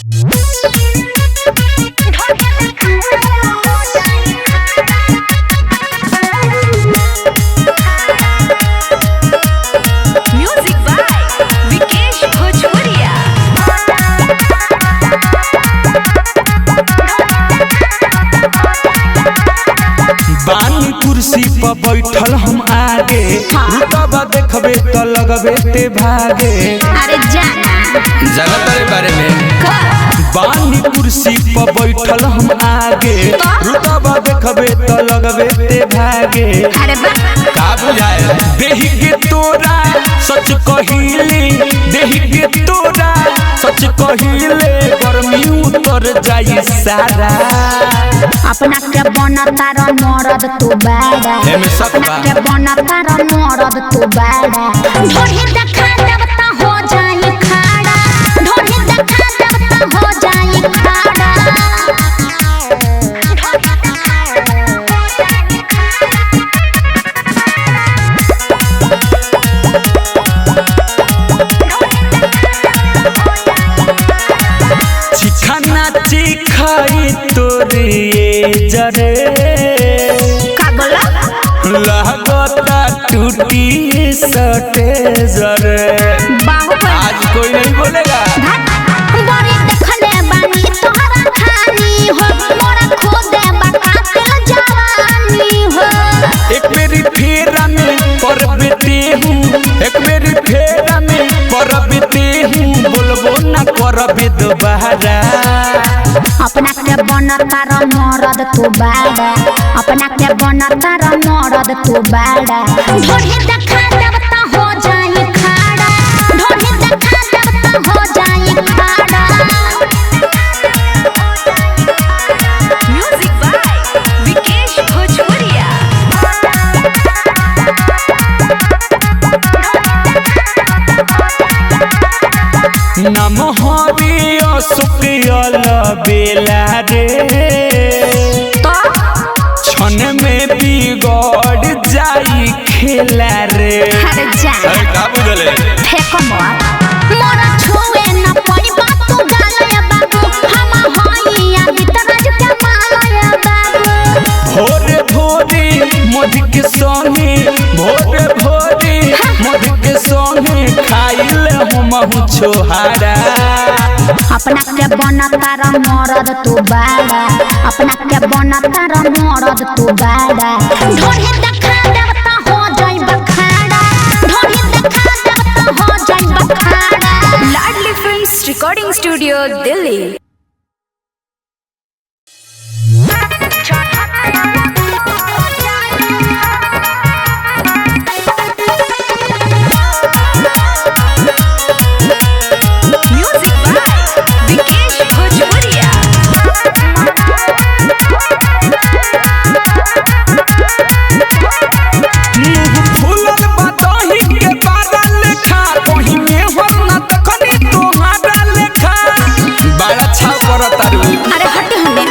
Music by Vikesh भोजपुरिया। बानी कुर्सी पर बैठल हम आगे, रुतबा देखबे तो लगबे ते भागे। अरे जाना जगत के बारे में बानी कुर्सी पर बैठल हम आगे, रुतबा देखबे तो लगबे ते भागे। अरे का बुझाए देहि के तोरा सच कहिले, देहि के तोरा सच कहिले, गर्मी उतर जाई सारा। अपना के बनता र मरद तू बाड़ा, अपना के बनता र मरद तू बाड़ा। ढोढ़ी देखा देव त हो जाई खाड़ा, ढोढ़ी देखा देव त हो जाई खाड़ा। चिखाना चिखाई तोरे जरे, का बोला लगता टूटी सटे जरे। आज कोई नहीं बोलेगा। बड़ी देखले बानी तोहरा खानी हो, मोरा खोदे बकाते जवानी हो। एक मेरी फेरा में पर बेटे हूँ, एक मेरी फेरा में पर बेटे हूँ, बोलबो न करबे दोबारा। अपना के बनता र मरद तू बाड़ा, अपना के बनता र मरद तू बाड़ा। ढोढ़ी देखा देव त हो जाई खाड़ा, ढोढ़ी देखा देव त हो जाई खाड़ा। म्यूजिक बाय विकेश भोजपुरिया। नम हरि अशोक बेला रे, क्षण में बिगड़ जाई खेला रे। अरे जाना का बुझले फेको मोरा छुए न पड़ी बात तू गालया बाबू, हम होइया बितराज के मालया बाबू। भोरे भोरे मध के संगे, भोरे भोरे मध के संगे खाइल हम छोहारा। अपना के बनता र मरद तू बाड़ा, अपना के बनता र मरद तू बाड़ा। ढोढ़ी देखा देव त हो जाई बखाड़ा, ढोढ़ी देखा देव त हो जाई बखाड़ा। Ladli films recording studio Delhi. Music by Vikesh Bhojpuriya. फूलल बदही के बारा लेखा, कहीं में हो न तखनी तोहारा लेखा। बड़ा अच्छा परतारू। अरे हट हमें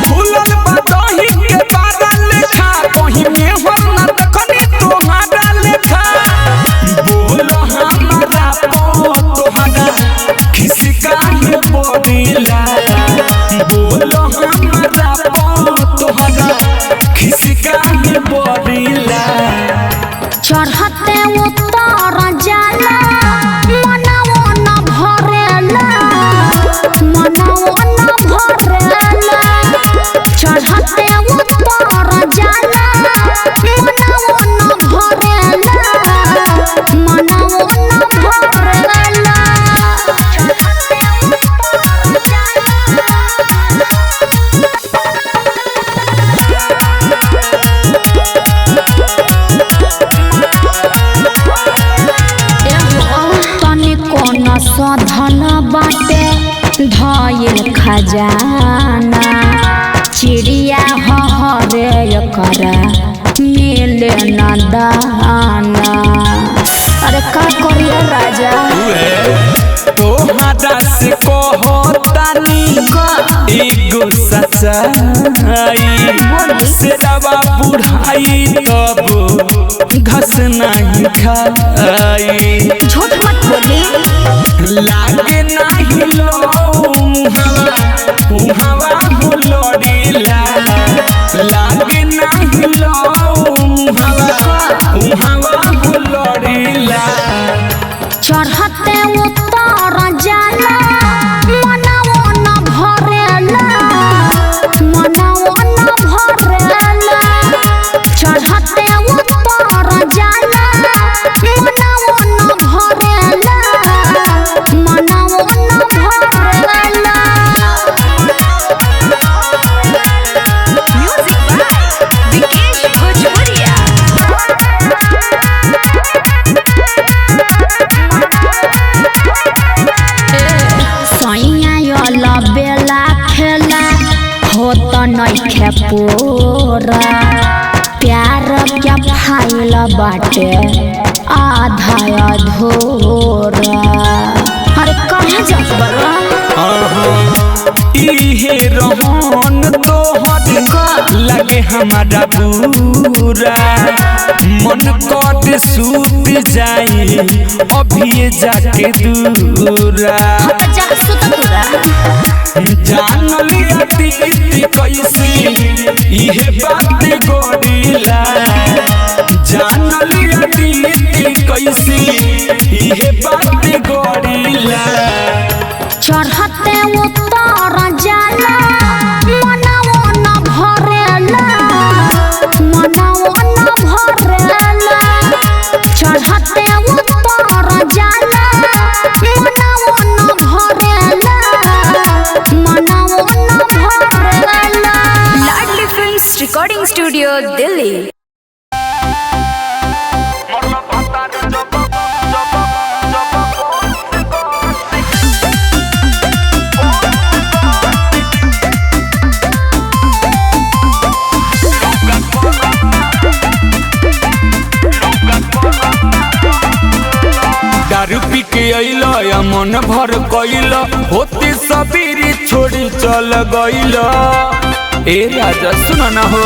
फूलल बदही के बारा लेखा, कहीं में हो न तखनी तोहारा लेखा। बोल हमारा पो तोहारा खिसका के बोलिला, बोल हमारा पो तोहारा खिसका के बोलिला। चढ़ते उतर जाला, मनवो न भरेला, मनवो न भरेला। चढ़ते उतर जाला, मनवो न भरेला, मनवो न भरेला। सधन बाटे धइल खजाना, चिड़िया हरे करा मिले न दाना। अरे का करिए राजा तोहरा से कहतानी एगो सच्चाई, से दवा बुढ़ाई तब घस नहीं खाई। झूठ मत बोली लागे नहीं लो उहावा हुलड़ीला लागे नाही लो उहावा हुलड़ीला चढ़ते उतर जाला मनवो न भरेला मनवो न भरेला चढ़ते उतर जाला मनवो न भरेला मनवो न भरेला म्यूजिक बाय विकेश भोजपुरिया बेला खेला होत नइखे पूरा प्यार क्या फाइल बाटे आधा अधूरा अरे कहाँ जात बड़ा इहे रहन तोहर लगे हमारा पूरा मन कट सूत जाई अभी जाके दूरा जान लिया दीदी कैसे इहे बात गोरीला जान लिया दीदी कैसे इहे बात गोरीला चढ़ते उतर जाला मनवो न भरेला मनवो न भरेला चढ़ते उतर जाला मनवो न भरेला मनवो न भरेला लाडली फिल्म्स रिकॉर्डिंग स्टूडियो दिल्ली। दारू पी के अइलो या मन भर कइलो होती सबीरी छोड़ी चल गइलो ए राजा सुना ना हो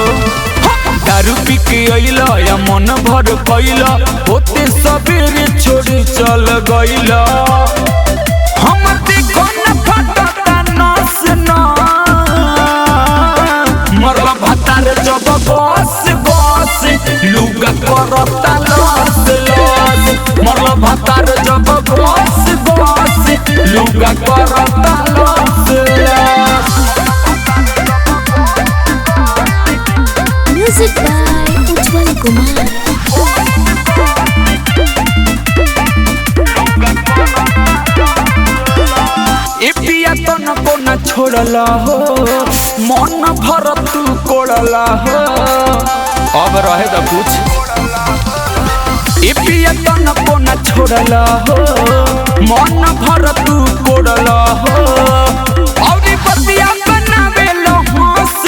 दारू पी के अइलो या मन भर कइलो होती सबीरी छोड़ी चल गइलो हम देखो न फटता नस न मरला भातार जब बस बस लुगा करता लस लस मरला भातार जब बस बस लुगा करता लस लस म्यूजिक बाय उज्जवल कुमार ए पिया तो न को न छोड़ला हो मन भर तू कोड़ला हो अब रहे तो कुछ ए पिया तो न को न छोड़ला हो मन भर तू कोड़ला हो औरी बतिया बनावेलो हंस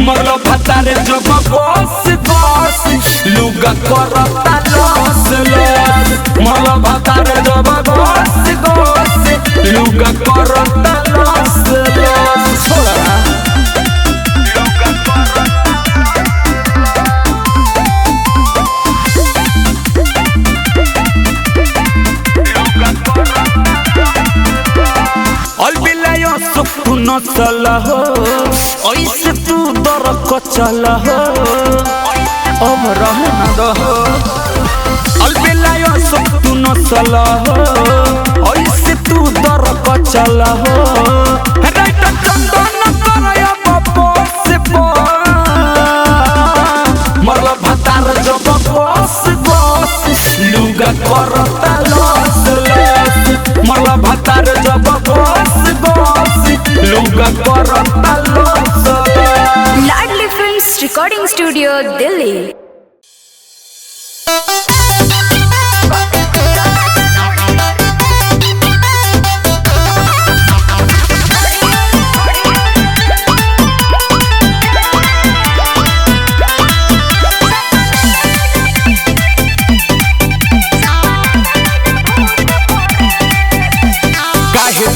मरलो भतारे जब बस बस लुगा करता लस लस मरलो भतारे जब बस बस लुगा करता लस लस छोड़ा अलबिलायो सुकु नचल हो ऐसे तू दर कचल हो अब रह न दहो अलबिलायो सुकु नचल हो ऐसे तू दर कचल हो राइट चंदन करया बस मरला भातार जब बस बस लुगा करता लस लस मरला भातार जब बस बस लुगा करता लस लाडली फिल्म्स रिकॉर्डिंग स्टूडियो दिल्ली।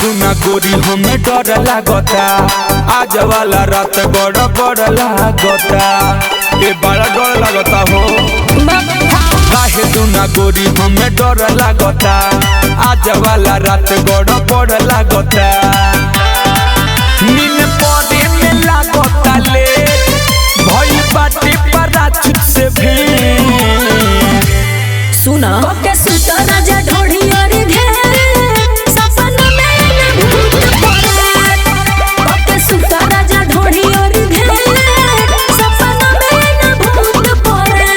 दुना गोरी हमें डर लागता आज वाला रात बड़ा बड़ा लागता ए बड़ा डर लागता हो काहे दुना गोरी हमें डर लागता आज वाला रात गड़ पड़ लागता नीन पौधे में लागता ले भई बाटे पराछुत से भी सुना के सुता राजा ढोढ़ी और घेरे सपना में भूत पड़े के सुता राजा ढोढ़ी और घेरे सपना में भूत पड़े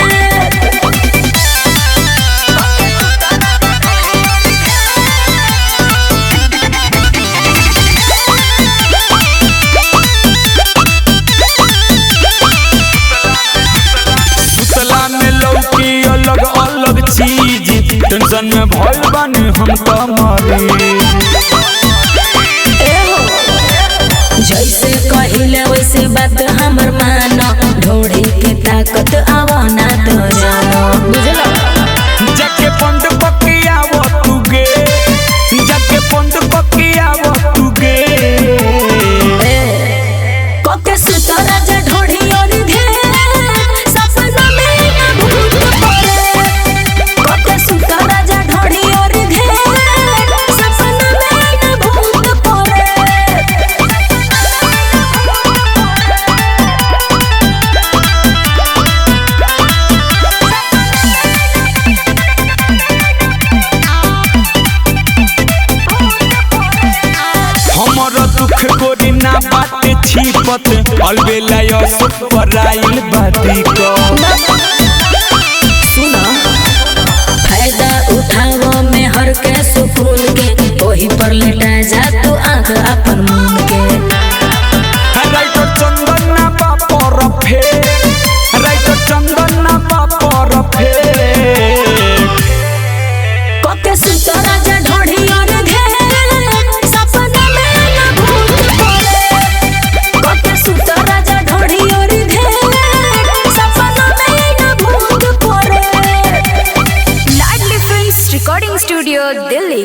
सुतला में लौकी अलग अलग चीज टेंशन में भइल बानी हम त मरी जैसे कहिले वैसे बात हमर मानो ढोढ़ी के ताकत आवाना तो जानो बुझलो जाके पंड पकिया वो तुगे जाके पंड पकिया वो तुगे कोके सुता राजा ढोढ़ी और घेरे सपना में भूत पड़े कोके सुता राजा ढोढ़ी और घेरे सपना में भूत पड़े हमर दुख गोरी ना बाटे छिपत अलबेला यो पराइल बादी को सुना फायदा उठाओ में हर के सुकून के वही पर लेटा जा तू आंख अपन मुन के राइट चंदन ना बापर फे राइट चंदन ना बापर फे कोके सुता राजा ढोढ़ी और घेरे सपना में भूत पड़े कोके सुता राजा ढोढ़ी और घेरे सपना में भूत पड़े Ladli films recording studio Delhi.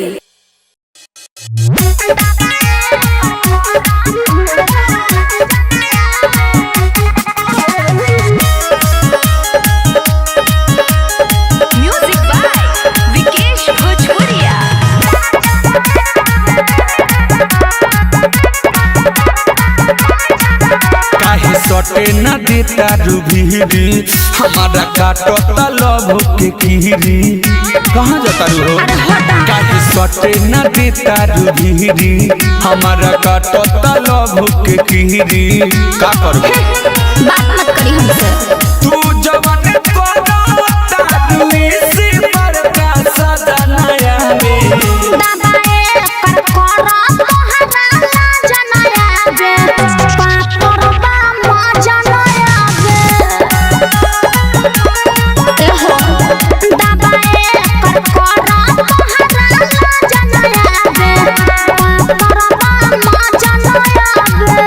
Music by Vikesh Bhojpuriya. काहे सटे न देता रुभिरी हमारा काटता लभ के कीरी कहाँ जाता रू हो काहे सटे न देता रुभिरी हमारा काटता लभ के कीरी का करबो बात मत करी हमसे। तू जवन करता दुई से बड़का सदनया में दादाए कर करा तोहरा लाज न आवे पापरबा मजा न आवे एहो दादाए कर करा तोहरा लाज न आवे पापरबा मजा न आवे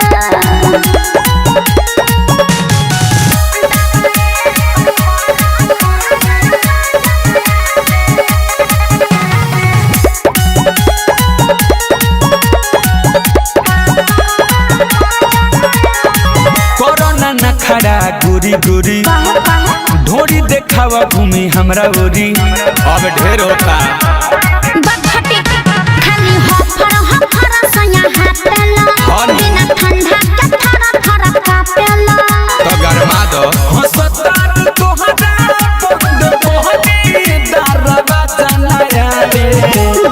कोरोना न खड़ा गोरी गोरी ढोरी देखावा घूमी हमरा ओरी अब ढेर होता बखटी खाली हफर सया हाटेला हनी। बिना ठंडा के थरा थरा कापेला तो गरमा दो हंसता तोहरा बंद मोहनी दरवा चलाया रे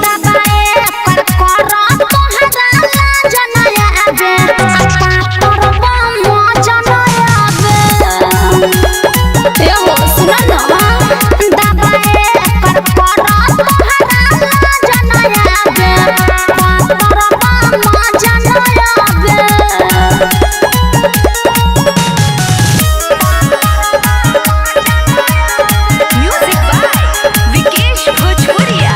दादाए कर करा तोहरा लाज न आवे पापरबा मजा न आवे एहो सुन न दादाए कर करा तोहरा लाज न आवे पापरबा मजा न आवे म्यूजिक बाय विकेश भोजपुरिया।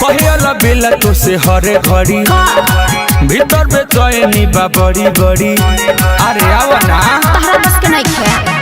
कहियल बेला तो से हरे घड़ी भीतर बेचैनी बा बड़ी बड़ी अरे आवा ना तहरा बस के नहीं खे